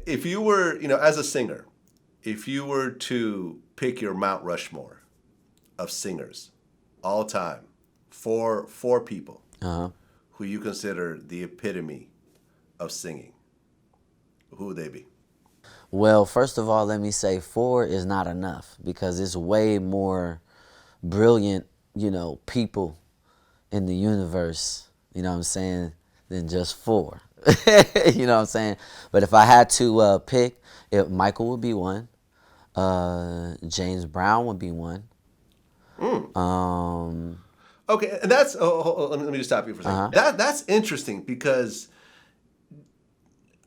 if you were, as a singer, if you were to pick your Mount Rushmore of singers all time, four people who you consider the epitome of singing, who would they be? Well, first of all, let me say 4 is not enough because it's way more brilliant, people in the universe, you know what I'm saying, than just 4. You know what I'm saying? But if I had to pick, Michael would be one. James Brown would be one. Okay, and that's let me just stop you for a second. That's interesting because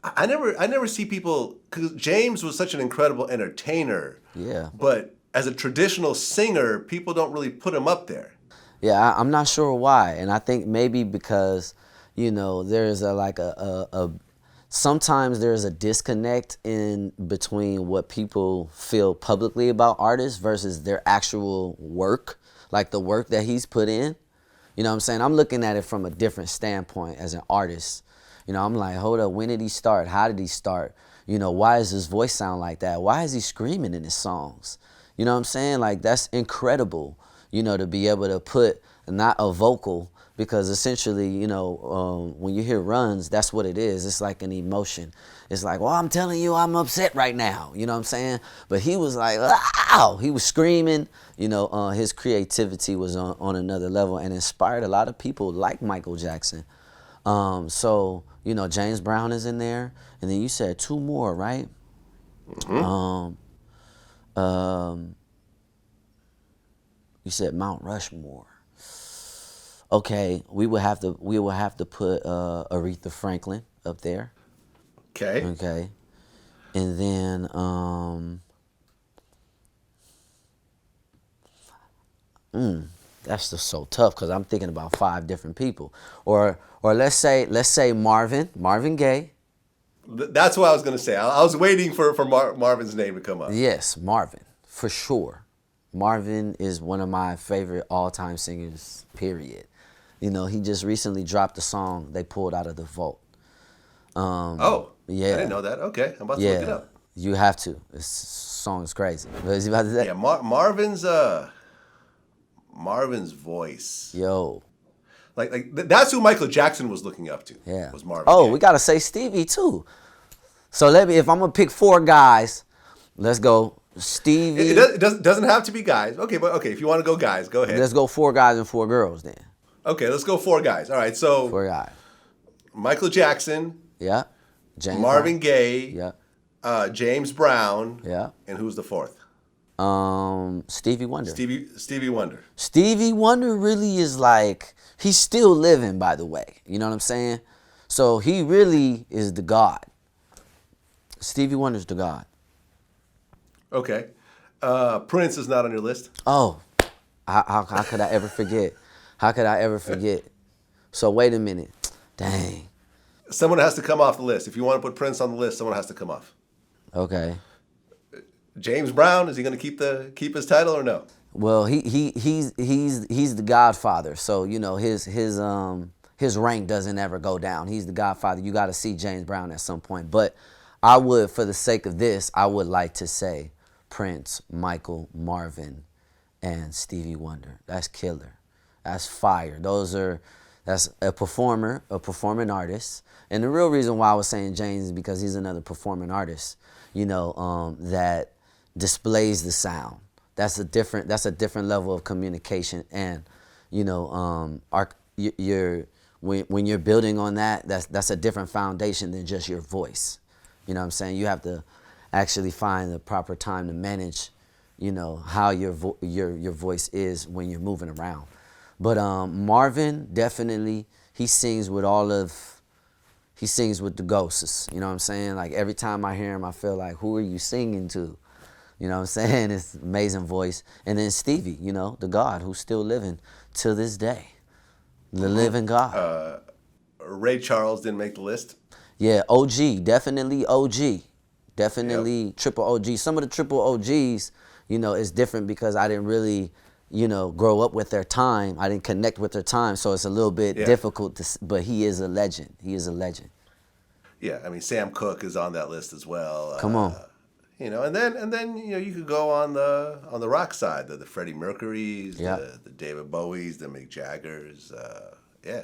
I never see people, because James was such an incredible entertainer. Yeah. But as a traditional singer, people don't really put him up there. Yeah, I'm not sure why, and I think maybe because there's sometimes there's a disconnect in between what people feel publicly about artists versus their actual work, like the work that he's put in. You know what I'm saying? I'm looking at it from a different standpoint as an artist. I'm like, hold up, when did he start? How did he start? Why does his voice sound like that? Why is he screaming in his songs? You know what I'm saying? Like, that's incredible, to be able to put not a vocal, because essentially, when you hear runs, that's what it is. It's like an emotion. It's like, well, I'm telling you, I'm upset right now. You know what I'm saying? But he was like, wow, he was screaming. His creativity was on another level and inspired a lot of people like Michael Jackson. So, James Brown is in there. And then you said 2 more, right? Mm-hmm. You said Mount Rushmore. Okay, we will have to put Aretha Franklin up there. Okay. Okay. And then that's just so tough because I'm thinking about 5 different people. Or let's say Marvin Gaye. That's what I was going to say. I was waiting for Marvin's name to come up. Yes, Marvin, for sure. Marvin is one of my favorite all-time singers, period. He just recently dropped a song they pulled out of the vault. Yeah. I didn't know that. Okay, I'm about to look it up. You have to. This song is crazy. What is he about to say? Yeah, Marvin's voice. Yo. Like that's who Michael Jackson was looking up to. Yeah. Was Marvin Oh, Gaye. we got to say Stevie too. So if I'm going to pick 4 guys, let's go Stevie. It doesn't have to be guys. Okay, but if you want to go guys, go ahead. Let's go 4 guys and 4 girls then. Okay, let's go 4 guys. All right, so 4 guys. Michael Jackson. Yeah. James Marvin Gaye. Yeah. James Brown. Yeah. And who's the 4th? Stevie Wonder. Stevie Wonder. Stevie Wonder really is like, he's still living, by the way. You know what I'm saying? So he really is the God. Stevie Wonder's the God. Okay. Prince is not on your list? Oh, how could I ever forget? How could I ever forget? So wait a minute. Dang. Someone has to come off the list. If you want to put Prince on the list, someone has to come off. Okay. James Brown, is he going to keep his title or no? Well, he's the Godfather. So, his rank doesn't ever go down. He's the Godfather. You got to see James Brown at some point. But I would, for the sake of this, I would like to say Prince, Michael, Marvin, and Stevie Wonder. That's killer. That's fire. That's a performing artist. And the real reason why I was saying James is because he's another performing artist, that displays the sound. That's a different level of communication. And, when you're building on that, that's a different foundation than just your voice. You know what I'm saying? You have to actually find the proper time to manage, how your voice is when you're moving around. But Marvin, definitely, he sings with the ghosts. You know what I'm saying? Like, every time I hear him, I feel like, who are you singing to? You know what I'm saying? It's an amazing voice. And then Stevie, the God who's still living to this day. The living God. Ray Charles didn't make the list? Yeah, OG. Definitely OG. Definitely triple OG. Some of the triple OGs, it's different because I didn't really, grow up with their time. I didn't connect with their time. So it's a little bit difficult but he is a legend. He is a legend. Yeah, I mean Sam Cooke is on that list as well. Come on. You know, and then you know you could go on the rock side, the Freddie Mercurys, Yeah. the David Bowies, the Mick Jaggers. Yeah.